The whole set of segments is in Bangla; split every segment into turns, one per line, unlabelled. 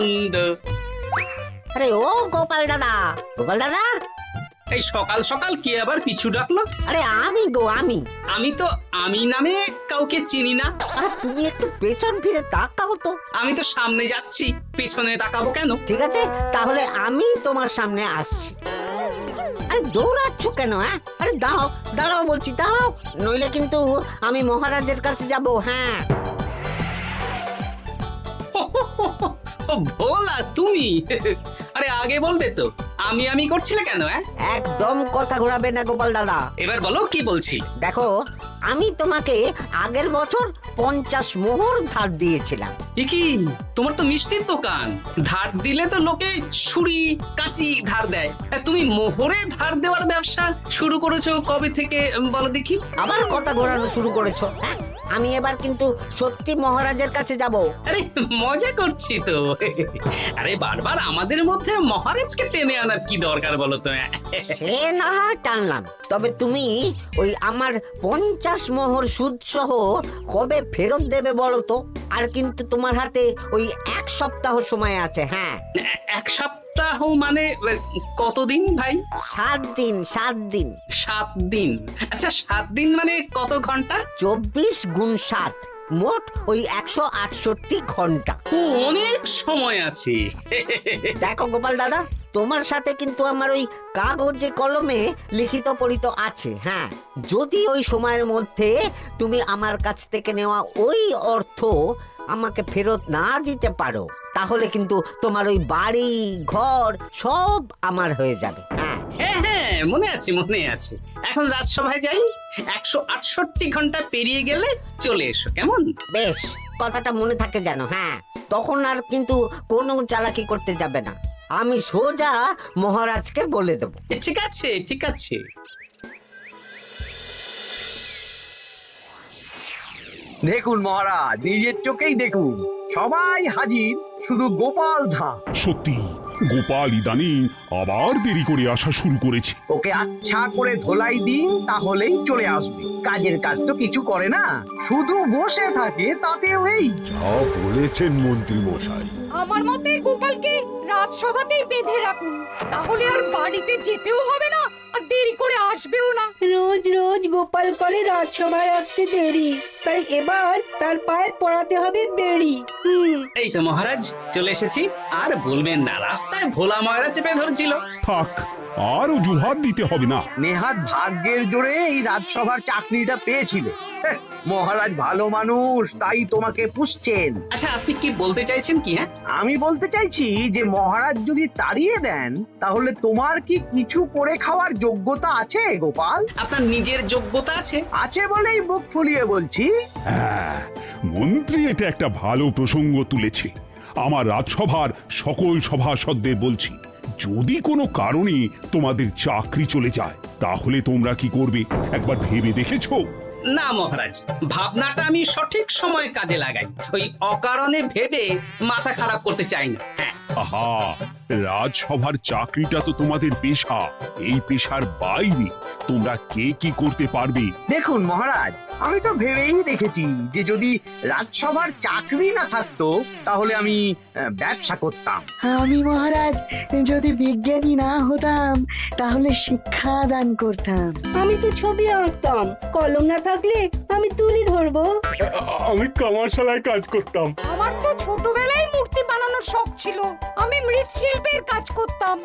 আনন্দ।
আরে ও গোপাল দাদা, গোপাল দাদা,
এই সকাল সকাল কে আবার পিছু ডাকলো?
আরে আমি গো আমি।
আমি তো আমি নামে কাউকে চিনি না।
আর তুমি একটু পেছন ফিরে তাকাও তো।
আমি তো সামনে যাচ্ছি, পেছনে তাকাবো কেন?
ঠিক আছে, তাহলে আমি তোমার সামনে আসছি। আরে দৌড়াচ্ছ কেন? হ্যাঁ, আরে দাঁড়াও দাঁড়াও বলছি, দাঁড়াও, নইলে কিন্তু আমি মহারাজের কাছে যাব। হ্যাঁ,
ও ভোলা তুমি? আরে আগে বলবে তো, আমি করছিলে কেন?
একদম কথা ঘোরাবে না গোপাল দাদা।
এবার বলো কি বলছি।
দেখো, আমি তোমাকে আগের বছর 50 মোহর ধার দিয়েছিলাম।
এ কি, তোমার তো মিষ্টির দোকান, ধার দিলে তো লোকে ছুরি কাঁচি ধার দেয়, আর তুমি মোহরে ধার দেওয়ার ব্যবসা শুরু করেছো কবে থেকে বলো দেখি?
আবার কথা ঘোরানো শুরু করেছো? হ্যাঁ, আমি এবার কিন্তু সত্যি মহারাজের কাছে যাব।
আরে মজা করছি তো। আরে বারবার আমাদের মধ্যে মহারাজকে টেনে আনার কি দরকার বলো তো?
সে না হয় টানলাম, তবে তুমি ওই আমার 50 মোহর সুদ সহ কবে ফেরত দেবে বলো তো? আর কিন্তু তোমার হাতে ওই 1 সপ্তাহ সময় আছে। হ্যাঁ,
1 সপ্তাহ মানে কতদিন ভাই?
7 দিন, 7 দিন।
7 দিন? আচ্ছা 7 দিন মানে কত ঘন্টা?
24 গুণ 7, মোট ওই 168 ঘন্টা।
ও, অনেক সময় আছে।
দেখো গোপাল দাদা, তোমার সাথে কিন্তু আমার ওই কাগজে কলমে লিখিত পড়িত আছে। হ্যাঁ, যদি ওই সময়ের মধ্যে তুমি আমার কাছ থেকে নেওয়া ওই অর্থ আমাকে ফেরত না দিতে পারো, তাহলে কিন্তু তোমার ওই বাড়ি ঘর সব আমার হয়ে যাবে। হ্যাঁ
হ্যাঁ, মনে আছে মনে আছে। এখন রাজসভায় যাই, 168 ঘন্টা পেরিয়ে গেলে চলে এসো, কেমন?
বেশ, কথাটা মনে থাকে যেন। হ্যাঁ, তখন আর কিন্তু কোনো চালাকি করতে যাবে না, আমি সোজা মহারাজকে বলে দেব।
ঠিক আছে ঠিক আছে।
দেখুন মহারাজ, নিজের চোখেই দেখুন, সবাই হাজির, শুধু গোপাল ধা।
সত্যি গোপাল ইদানিং আবার দেরি করে আসা শুরু করেছে।
ওকে আচ্ছা করে ধোলাই দিন, তাহলেই চলে আসবে। কাজের কাজ তো কিছু করে না, শুধু বসে থাকে, তাতেও এই।
যা বলেছেন মন্ত্রী মশাই।
আমার মতে গোপালকে রাজসভাতেই বেঁধে রাখুন, তাহলে আর বাড়িতে যেতেও হবে না, আর দেরি করে আসবেও না।
রোজ রোজ গোপাল করে রাজসভায় আসতে দেরি, তাই এবার তার পায়ে পড়াতে হবে বেড়ি।
এই তো মহারাজ চলে এসেছি। আর বলবেন না, রাস্তায় ভোলা ময়রা চেপে ধরছিল।
থাক, আর অজুহাত দিতে হবে না।
নেহাত ভাগ্যের জোরে এই রাজসভার চাকরিটা পেয়েছিল। হ্যাঁ, মহারাজ ভালো মানুষ, তাই তোমাকে পুষছেন।
আচ্ছা আপনি কি বলতে চাইছেন কি?
আমি বলতে চাইছি যে মহারাজ যদি তাড়িয়ে দেন, তাহলে তোমার কি কিছু করে খাওয়ার যোগ্যতা আছে গোপাল?
আপনার নিজের যোগ্যতা আছে?
আছে বলেই মুখ ফুলিয়ে বলছি।
হ্যাঁ, মন্ত্রী এটা একটা ভালো প্রসঙ্গ তুলেছে। আমার রাজসভার সকল সভাসদদের বলছি, যদি কোনো কারণে তোমাদের চাকরি চলে যায়, তাহলে তোমরা কি করবে একবার ভেবে দেখেছো?
না মহারাজ, ভাবনাটা আমি সঠিক সময় কাজে লাগাই, ওই অকারণে ভেবে মাথা খারাপ করতে চাই না। হ্যাঁ,
আহা, রাজসভার চাকরিটা তো তোমাদের পেশা। এই পেশার বাইরে তোমরা কে কি করতে পারবে?
দেখুন মহারাজ, আমি তো ভেবেই দেখেছি যে যদি রাজসভার চাকরি না থাকতো, তাহলে আমি ব্যবসা করতাম।
আমি মহারাজ যদি বিজ্ঞানী না হতাম, তাহলে শিক্ষা দান করতাম। আমি তো ছবি আঁকতাম, কলম না থাকলে আমি তুলি ধরবো।
আমি কামারশালায় কাজ করতাম।
আমার তো ছোটবেলায় মূর্তি বানানোর শখ ছিল, আমি মৃৎশিল্পের কাজ করতাম।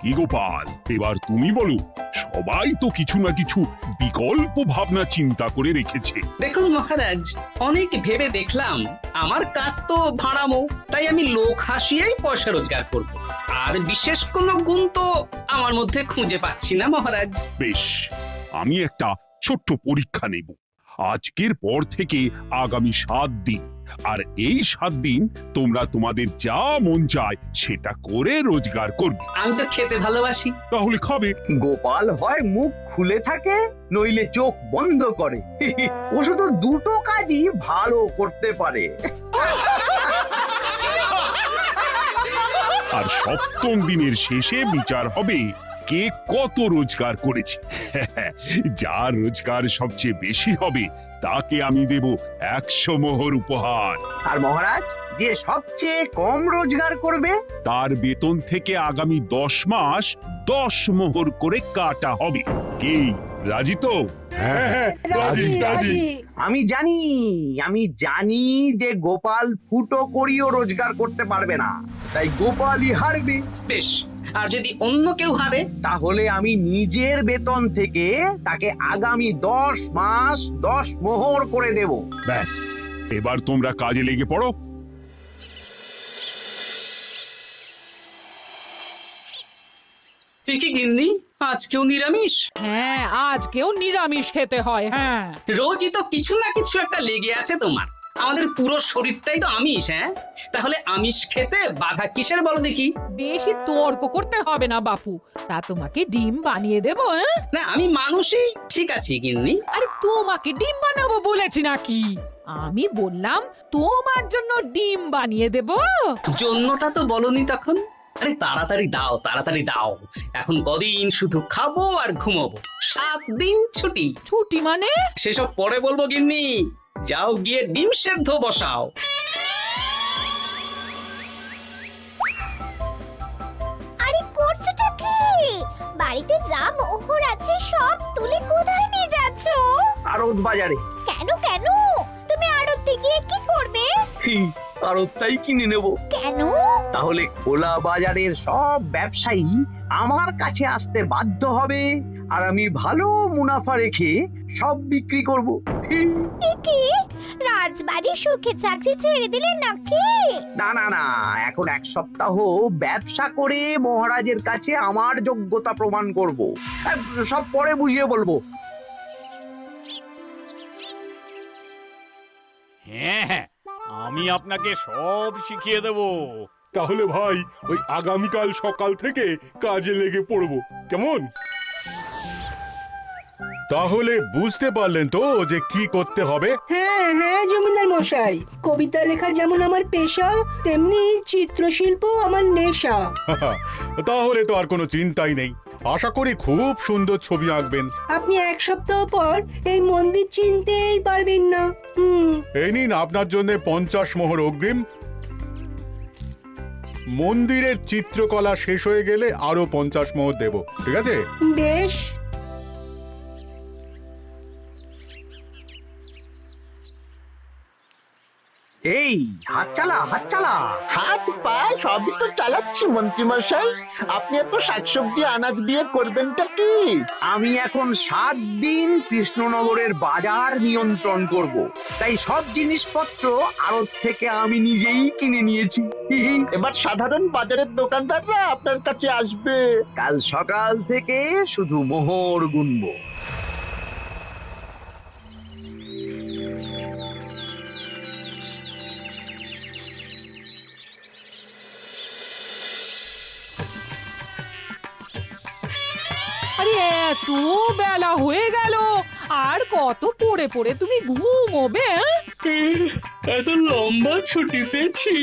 কি গোপাল, এবার তুমি বলো। সবাই তো কিছু না কিছু বিকল্প ভাবনা চিন্তা করে রেখেছে।
দেখুন মহারাজ, অনেক ভেবে দেখলাম আমার কাজ তো ভাড়ামো, তাই আমি লোক হাসিয়েই পয়সা রোজগার করব। আর বিশেষ কোনো গুণ তো আমার মধ্যে খুঁজে পাচ্ছি না মহারাজ।
বেশ, আমি একটা ছোট্ট পরীক্ষা নেব। আজকের পর থেকে আগামী 7 দিন, আর এই 7 দিন তোমরা তোমাদের যা মন চায় সেটা করে রোজগার করবে।
আমি তো খেতে ভালোবাসি।
তাহলে খাবে।
গোপাল হয় মুখ খুলে থাকে, নইলে চোখ বন্ধ করে। ও শুধু দুটো কাজই ভালো করতে পারে।
আর 7ম দিনের শেষে বিচার হবে কে কত রোজগার করেছে। যার রোজগার সবচেয়ে বেশি হবে তাকে আমি দেব 100 মোহর উপহার।
আর মহারাজ, যে সবচেয়ে কম রোজগার করবে
তার বেতন থেকে আগামী 10 মাস 10 মোহর করে কাটা হবে। কি রাজি তো?
হ্যাঁ, রাজি রাজি।
আমি জানি যে গোপাল ফুটো করিও রোজগার করতে পারবে না, তাই গোপালই হারবে।
বেশ, আর যদি অন্য কেউ হারে?
তাহলে আমি নিজের বেতন থেকে তাকে আগামী 10 মাস 10 মোহর করে দেব।
ব্যাস, এবার তোমরা কাজে লেগে পড়ো।
এ কি গিন্নি, আজকেও নিরামিষ?
হ্যাঁ, আজকেও নিরামিষ খেতে হয়। হ্যাঁ,
রোজই তো কিছু না কিছু একটা লেগে আছে তোমার। আমাদের পুরো শরীরটাই তো আমিষ। হ্যাঁ, তাহলে আমিষ খেতে বাধা কিসের বলো দেখি?
বেশি তর্ক করতে হবে না বাপু, তা তোমাকে ডিম বানিয়ে দেবো। হ্যাঁ,
না, আমি মানুষই ঠিক আছি গিন্নি।
আরে তোমাকে ডিম বানাবো বলেছি নাকি? আমি বললাম তোমার জন্য ডিম বানিয়ে দেবো।
জন্যটা তো বলনি তখন। আরে তাড়াতাড়ি দাও, তাড়াতাড়ি দাও। এখন কদিন শুধু খাবো আর ঘুমাবো, 7 দিন ছুটি।
ছুটি মানে?
সেসব পরে বলবো গিন্নি, যাও গিয়ে ডিম সেদ্ধ বসাও।
আরে করছোটা কি? বাড়িতে যা মোহর আছে সব তুলে কোথায় নিয়ে যাচ্ছ?
আড়ত বাজারে।
কেন কেন? তুমি আড়তে গিয়ে কি করবে?
আড়তটাই কিনে নেব।
কেন?
তাহলে খোলা বাজারের সব ব্যবসায়ী আমার কাছে আসতে বাধ্য হবে, আর আমি ভালো মুনাফা রেখে সব বিক্রি করব।
কি রাজবাড়ি সুখে চাকরি ছেড়ে দিলে নাকি?
না না না, এখন 1 সপ্তাহ ব্যবসা করে মহারাজের কাছে আমার যোগ্যতা প্রমাণ করব। সব পরে বুঝিয়ে বলবো।
হ্যাঁ, আমি আপনাকে সব শিখিয়ে দেব।
তাহলে ভাই ওই আগামীকাল সকাল থেকে কাজে লেগে পড়বো, কেমন? তাহলে বুঝতে পারলেন তো যে কি করতে হবে?
হ্যাঁ হ্যাঁ জমিদার মশাই, কবিতা লেখা যেমন আমার পেশা, তেমনি চিত্রশিল্প আমার নেশা।
তাহলে তো আর কোনো চিন্তাই নেই। আশা করি খুব সুন্দর ছবি আঁকবেন।
আপনি 1 সপ্তাহ পর এই মন্দির চিনতেই পারবেন না।
এই নিন আপনার জন্য 50 মোহর অগ্রিম। মন্দিরের চিত্রকলা শেষ হয়ে গেলে আরো 50 মোহর দেব, ঠিক আছে?
বেশ।
এই হাত চালা, হাত চালা।
হাত পা সবই তো চালাচ্ছি মন্ত্রী মশাই। আপনি এত শাকসবজি আনাজ দিয়ে করবেনটা কি?
আমি এখন 7 দিন কৃষ্ণনগরের বাজার নিয়ন্ত্রণ করব, তাই সব জিনিসপত্র আড়ত থেকে আমি নিজেই কিনে নিয়েছি।
এবার সাধারণ বাজারের দোকানদাররা আপনার কাছে আসবে।
কাল সকাল থেকে শুধু মোহর গুনবো।
আরে এত বেলা হয়ে গেল, আর কত পড়ে পড়ে তুমি ঘুমোবে?
এত লম্বা ছুটি পেয়েছি,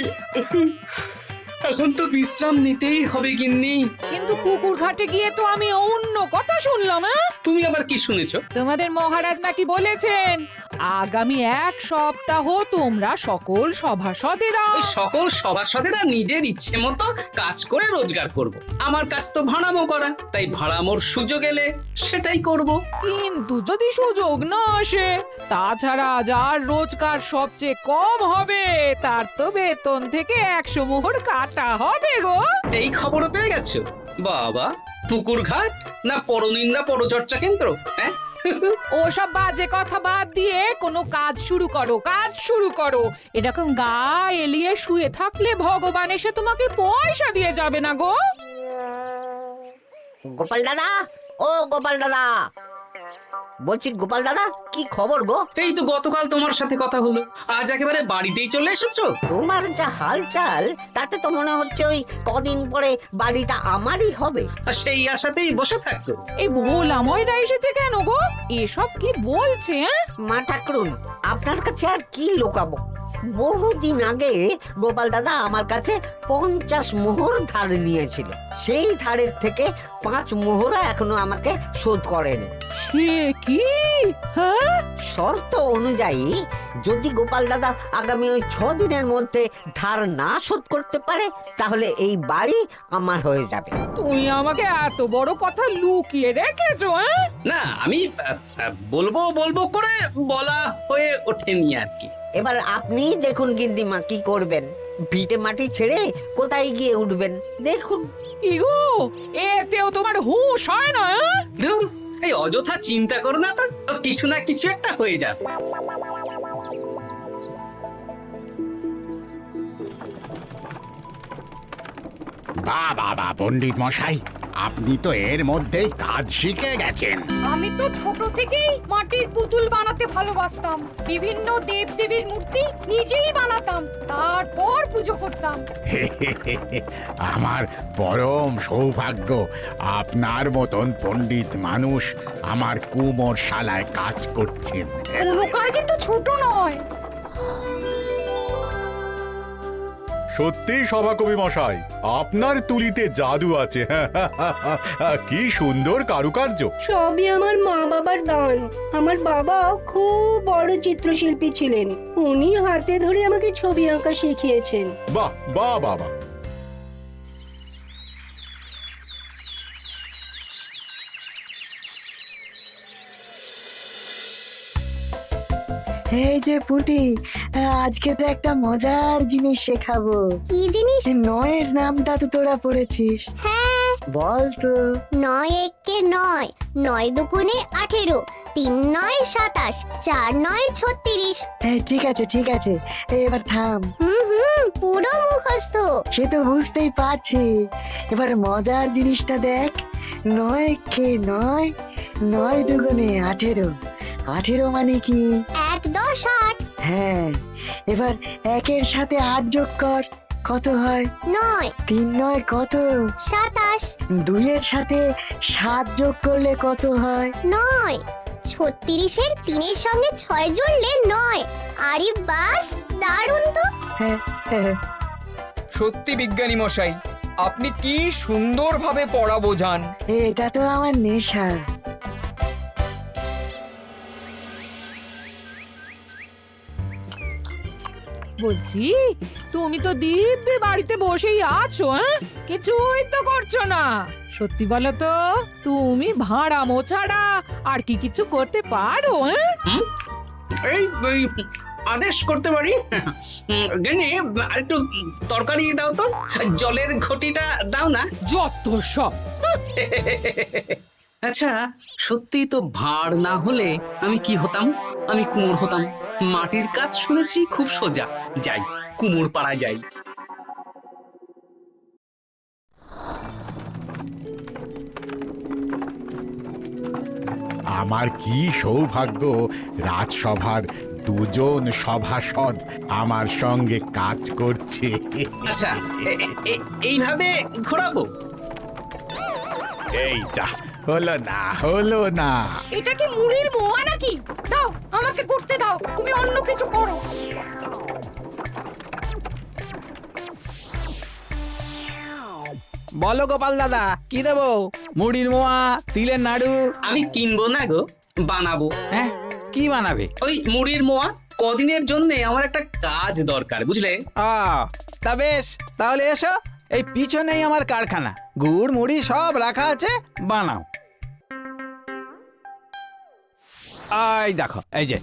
এখন তো বিশ্রাম নিতেই হবে গিন্নি।
কিন্তু পুকুর ঘাটে গিয়ে তো আমি অন্য কথা শুনলাম।
তুমি আবার কি শুনেছো?
তোমাদের মহারাজ নাকি বলেছেন আগামী 1 সপ্তাহ তোমরা সকল সভাসদেরা
ওই সকল সভাসদেরা নিজের ইচ্ছে মতো কাজ করে রোজগার করব। আমার কাজ তো ভাড়ামো করা, তাই ভাড়ামোর সুযোগ এলে সেটাই করব।
কিন্তু যদি সুযোগ না আসে, তাছাড়া যার রোজগার সবচেয়ে কম হবে তার তো বেতন থেকে 100 মোহর কাটা হবে গো।
এই খবরও পেয়ে গেছো? বাবা, পুকুর ঘাট না পরনিন্দা পরচর্চা কেন্দ্র? হ্যাঁ,
ওসব বাজে কথা বাদ দিয়ে কোনো কাজ শুরু করো, কাজ শুরু করো। এরকম গা এলিয়ে শুয়ে থাকলে ভগবান এসে তোমাকে পয়সা দিয়ে যাবে না গো।
গোপাল দাদা, ও গোপাল দাদা, বলছি গোপাল দাদা, কি খবর গো?
এই তো গতকাল তোমার সাথে কথা হলো, আজ একেবারে বাড়িতেই চলে এসেছো।
তোমার যা হালচাল তাতে তো মনে হচ্ছে ওই কদিন পরে বাড়িটা আমারই হবে।
আর সেই আশাতেই বসে থাকো।
এই ভোলা ময়রা এসেছে কেন গো? এসব কি বলছে?
মা ঠাকুরুন, আপনার কাছে আর কি লোকাবো? বহুদিন আগে গোপাল দাদা আমার কাছে 50 মোহর ধার নিয়েছিল। সেই ধারের থেকে 5 মোহরা এখনো আমাকে শোধ করেনি।
সে কি? হ্যাঁ,
শর্ত অনুযায়ী যদি গোপাল দাদা আগামী ওই 6 দিনের মধ্যে ধার না শোধ করতে পারে তাহলে এই বাড়ি আমার হয়ে যাবে।
তুমি আমাকে এত বড় কথা লুকিয়ে রেখেছো? হ্যাঁ,
না আমি বলবো বলবো করে বলা হয়ে ওঠেনি আর কি।
এবার আপনি দেখুন গিন্দিমা কি করবেন। ভিটে মাটি ছেড়ে কোথায় গিয়ে উঠবেন দেখুন।
কি গো, এতেও তোমার হুঁশ হয় না? হ্যাঁ?
ধুর, এই অযথা চিন্তা করো না তো, কিছু না কিছু একটা হয়ে যাবে।
বাহ বাহ বাহ, পণ্ডিত মশাই, আপনি তো এর মধ্যেই কাজ শিখে গেছেন।
আমি তো ছোট থেকেই মাটির পুতুল বানাতে ভালোবাসতাম। বিভিন্ন দেবদেবীর মূর্তি নিজেই বানাতাম, তারপর পুজো করতাম।
আমার পরম সৌভাগ্য আপনার মতন পণ্ডিত মানুষ আমার কুমোর শালায় কাজ করছেন।
কোনো কাজই তো ছোট নয়।
সত্যি সভাকবি মশাই, আপনার তুলিতে জাদু আছে। কি সুন্দর কারুকার্য।
সবই আমার মা বাবার দান। আমার বাবা খুব বড় চিত্রশিল্পী ছিলেন, উনি হাতে ধরে আমাকে ছবি আঁকা শিখিয়েছেন।
বাহ বাহ বাহ বাহ।
এই যে পুটি, আজকে তো একটা মজার জিনিস শেখাবো।
কি জিনিস?
নয়ের নামটা তো তোরা পড়েছিস,
হ্যাঁ,
বল তো।
9 একে 9, 9 দুগুণে 18, 3 9 27, 4 9 36।
ঠিক আছে ঠিক আছে, এবার থাম।
পুরো মুখস্থ।
সে তো বুঝতেই পারছি। এবার মজার জিনিসটা দেখ। 9 কে 9, 9 দুগুণে 18, 18 মানে কি?
1 10 8।
হ্যাঁ, এবার 1-এর সাথে 8 যোগ কর, কত হয়?
9
3 9 কত?
27।
2-এর সাথে 7 যোগ করলে কত হয়?
9 36-এর 3-এর সঙ্গে 6 জুড়লে 9। আরে বাস, দারুণ তো।
হ্যাঁ হ্যাঁ।
সত্যি বিজ্ঞানী মশাই, আপনি কি সুন্দরভাবে পড়া বোঝান।
এটা তো আমার নেশা।
বলছি, তুমি তো দিব্যি বাড়িতে বসেই আছো। হ্যাঁ, কিছুই তো করছো না। সত্যি বলো তো, তুমি ভাড়া মোছাড়া আর কি কিছু করতে পারো? হ্যাঁ,
এই আদেশ করতে পারি। গেনে আরেকটু তরকারি দাও তো, জলের ঘটিটা দাও না।
যত সব।
আচ্ছা, সত্যি তো ভাঁড় না হলে আমি কি হতাম? আমি কুমোর হতাম। মাটির কাজ শুনেছি খুব সোজা। যাই, কুমোর পাড়া যাই।
আমার কি সৌভাগ্য, রাজসভার দুজন সভাসদ আমার সঙ্গে কাজ করছে।
আচ্ছা, এইভাবে ঘোরাবো?
এই যা, হলো না হলো না।
এটা কি মুড়ির মোয়া নাকি? দাও, আমাকে করতে দাও, তুমি অন্য কিছু করো।
বলো গোপাল দাদা, কি দেবো? মুড়ির মোয়া, তিলের নাড়ু?
আমি কিনবো না গো, বানাবো।
হ্যাঁ, কি বানাবে?
ওই মুড়ির মোয়া। কদিনের জন্য আমার একটা কাজ দরকার, বুঝলে?
তা বেশ, তাহলে এসো, এই পিছনেই আমার কারখানা। গুড় মুড়ি সব রাখা আছে, বানাও। এই দেখো, এই যে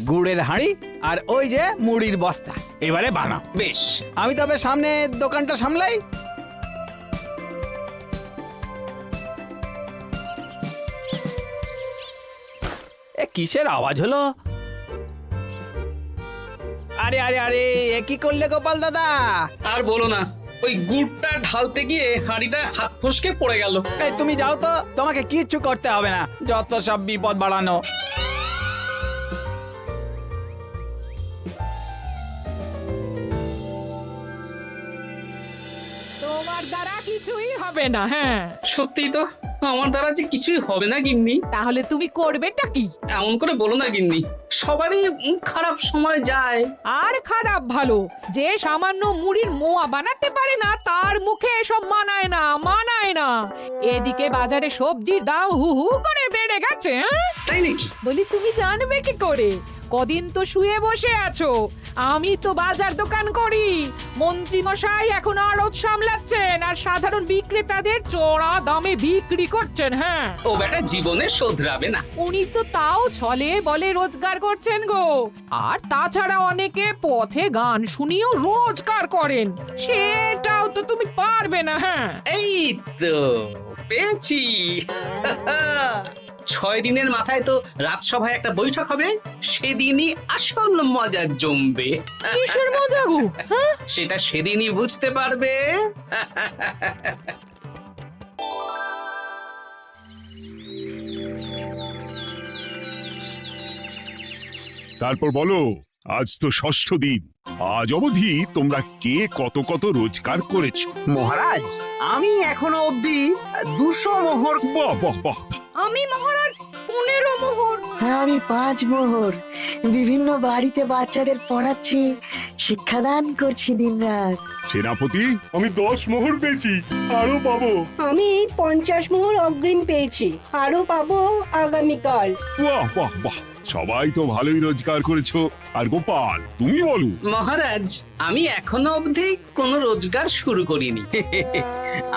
গুড়ের হাঁড়ি আর ওই যে মুড়ির বস্তা, এবারে বানাও।
বেশ,
আমি তবে সামনে দোকানটা সামলাই। কিসের আওয়াজ হলো? আরে আরে আরে, এ কি করলে গোপাল দাদা?
আর বলো না, ওই গুড়টা ঢালতে গিয়ে হাঁড়িটা হাত ফসকে পড়ে গেল।
এই তুমি যাও তো, তোমাকে কিচ্ছু করতে হবে না, যত সব বিপদ বাড়ানো।
তোমার দ্বারা কিছুই হবে না। হ্যাঁ,
সত্যি তো, আমার দ্বারা যে কিছুই হবে না গিন্নি।
তাহলে তুমি করবেটা কি?
এমন করে বলো না গিন্নি, সবারই খারাপ সময় যায়।
আর খারাপ ভালো, যে সামান্য মুড়ির মোয়া বানাতে পারে না তার মুখে এসব মানায় না, মানায় না। এদিকে বাজারে সবজির দাম হু হু করে বেড়ে গেছে।
তাই নাকি?
বলি তুমি জানবে কি করে? কদিন তো শুয়ে বসে আছো, আমি তো বাজার দোকান করি। মন্ত্রী মশাই এখন আড়ত সামলাচ্ছেন আর সাধারণ বিক্রেতাদের চড়া দামে বিক্রি করছেন। হ্যাঁ,
ও বেটা জীবনে শোধরাবে না।
উনি তো তাও ছলে বলে রোজগার করছেন গো। আর তাছাড়া অনেকে পথে গান শুনিয়েও রোজগার করেন, সেটাও তো তুমি পারবে না। হ্যাঁ,
এই তো পেয়েছি। 6 দিনের মাথায় তো রাজসভায় একটা বৈঠক হবে, সেদিনই আসল মজা জমবে।
কিসের মজা গো? হ্যাঁ,
সেটা সেদিনই বুঝতে পারবে।
তারপর বলো, আজ তো ষষ্ঠ দিন। আজ অবধি তোমরা কে কত কত রোজগার করেছো?
মহারাজ, আমি এখনো অবধি 200 মোহর।
বাহ বাহ বাহ!
আমি মহারাজ 15 মোহর।
আমি 5 মোহর। বিভিন্ন বাড়িতে বাচ্চাদের পড়াচ্ছি, শিক্ষাদান করছি দিনরাত।
সেনাপতি,
আমি 10 মোহর পেয়েছি, আরো পাবো।
আমি 50 মোহর অগ্রিম পেয়েছি, আরো পাবো আগামীকাল।
বাহ বাহ বাহ! সবাই তো ভালোই রোজগার করেছো। আর গোপাল, তুমি বলো।
মহারাজ, আমি এখনো অবধি কোনো রোজগার শুরু করিনি।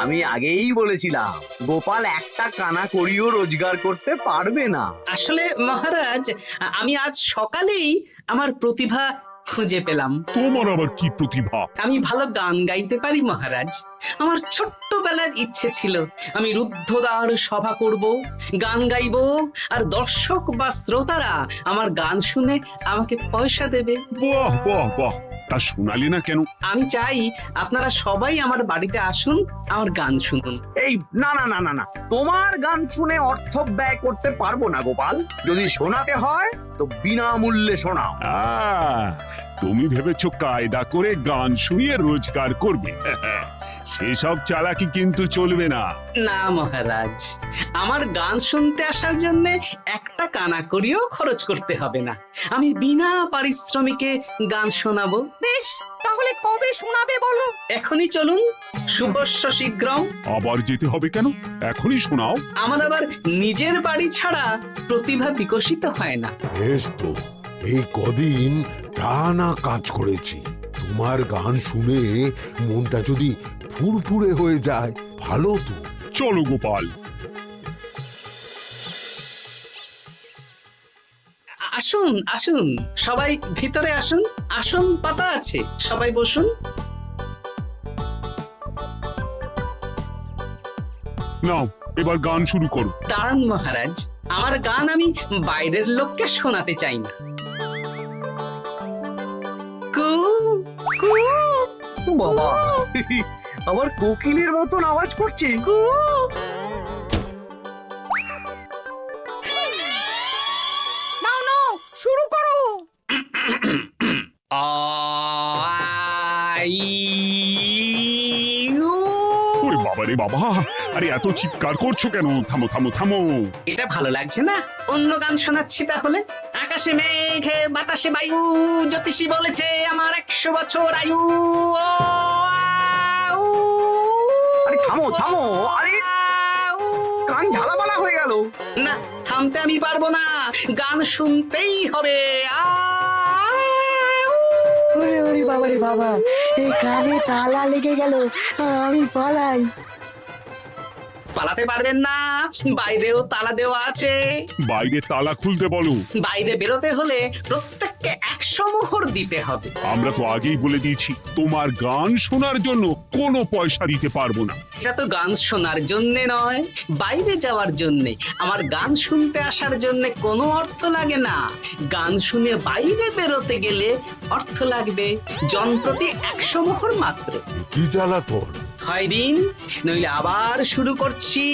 আমি আগেই বলেছিলাম গোপাল একটা কানা করিও রোজগার করতে পারবে না।
আসলে মহারাজ, আমি আজ সকালেই আমার প্রতিভা খুঁজে পেলাম।
তোমার আবার কি প্রতিভা?
আমি ভালো গান গাইতে পারি মহারাজ। আমার ছোট্টবেলার ইচ্ছে ছিল আমি রুদ্ধদ্বার সভা করব, গান গাইবো, আর দর্শক বা শ্রোতারা আমার গান শুনে আমাকে পয়সা দেবে।
বাহ বাহ বাহ! তা শোনালে না কেন?
আমি চাই আপনারা সবাই আমার বাড়িতে আসুন, আমার গান শুনুন।
এই না না না না না, তোমার গান শুনে অর্থ ব্যয় করতে পারবো না গোপাল। যদি শোনাতে হয় তো বিনামূল্যে শোনাও।
তুমি ভেবেছো কায়দা করে গান শুনিয়ে রোজগার করবে? সেসব চালাকি কিন্তু চলবে না।
না মহারাজ, আমার গান শুনতে আসার জন্য একটা কানা করিও খরচ করতে হবে না। আমি বিনা পারিশ্রমিকে গান শোনাবো।
বেশ, তাহলে কবে শোনাবে বলো?
এখনই চলুন, শুভস্য শীঘ্রম।
আবার যেতে হবে কেন? এখনই শোনাও।
আমার আবার নিজের বাড়ি ছাড়া প্রতিভা বিকশিত হয় না।
বেশ তো, এই কদিন টানা কাজ করেছি। তোমার গান শুনে মনটা যদি ফুরফুরে হয়ে যায়, ভালো তো।
চলো গোপাল।
আসুন আসুন, সবাই ভিতরে আসুন। আসন পাতা আছে, সবাই বসুন।
নাও, এবার গান শুরু করো।
দাঁড়ান মহারাজ, আমার গান আমি বাইরের লোককে শোনাতে চাই না। কু কু
বাবা, আবার কোকিলের মতন আওয়াজ করছে।
কু।
নাও নাও, শুরু করো।
ওরে বাবা রে বাবা! আরে এত চিৎকার করছো কেন? থামো থামো থামো!
এটা ভালো লাগছে না, অন্য গান শোনাচ্ছি তাহলে। আকাশে মেঘে বাতাসে বায়ু, জ্যোতিষী বলেছে আমার 100 বছর আয়ু।
আরে থামো থামো, আরে কান ঝালাপালা হয়ে গেল।
না, থামতে আমি পারবো না, গান শুনতেই হবে।
ওরে ওরে বাবা রে বাবা, এই কানে তালা লেগে গেল, আমি পালাই।
পালাতে পারবেন না, বাইরেও তালা দেওয়া আছে।
বাইরে তালা খুলতে বলো।
বাইরে বেরোতে হলে প্রত্যেককে 100 মোহর দিতে হবে।
আমরা তো আগেই বলে দিয়েছি, তোমার গান শোনার জন্য কোনো পয়সা দিতে পারবো না।
এটা তো গান শোনার জন্য নয়, বাইরে যাওয়ার জন্য। আমার গান শুনতে আসার জন্য কোনো অর্থ লাগে না। গান শুনে বাইরে বেরোতে গেলে অর্থ লাগবে, জনপ্রতি 100 মোহর মাত্র।
কি জ্বালাতন!
হয় দিন, নইলে আবার শুরু করছি।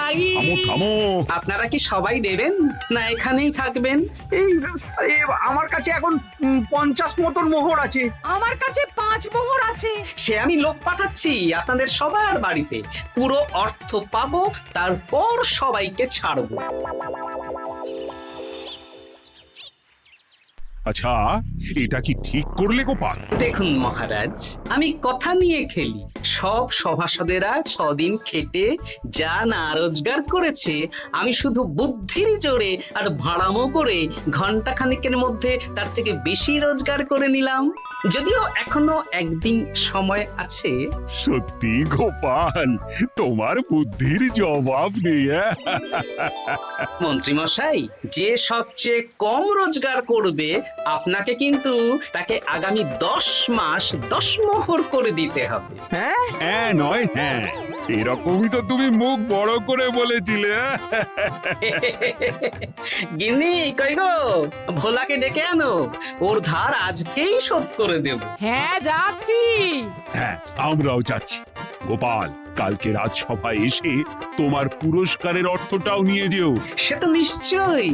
মশাই
থামো থামো।
আপনারা কি সবাই দেবেন না এখানেই থাকবেন?
এই আমার কাছে এখন 50 মতন মোহর আছে।
আমার কাছে 5 মোহর আছে।
সে আমি লোক পাঠাচ্ছি আপনাদের সবার বাড়িতে, পুরো অর্থ পাবো, তারপর সবাইকে ছাড়বো।
আচ্ছা, এটা কি ঠিক করলে গোপাল?
দেখুন মহারাজ, আমি কথা নিয়ে খেলি। সব সভাসদেরা 6 দিন খেটে যা না রোজগার করেছে, আমি শুধু বুদ্ধির জোরে আর ভাড়ামো করে ঘন্টা খানিকের মধ্যে তার থেকে বেশি রোজগার করে নিলাম। যদিও এখনো একদিন সময় আছে।
সত্যি গোপাল, তোমার বুদ্ধির জবাব নেই।
মন্ত্রী মশাই, যে সবচেয়ে কম রোজগার করবে আপনাকে কিন্তু তাকে আগামী 10 মাস 10 মোহর করে দিতে হবে।
হ্যাঁ নয় হ্যাঁ, এরকমই তো তুমি মুখ বড় করে বলেছিলে।
গিন্নি কই গো, ভোলাকে ডেকে আনো, ওর ধার আজকেই শোধ করে দেব।
হ্যাঁ যাচ্ছি।
হ্যাঁ, আমরাও যাচ্ছি। গোপাল, কালকে রাজসভায় এসে তোমার পুরস্কারের অর্থটাও নিয়ে যেও।
সে তো নিশ্চয়ই।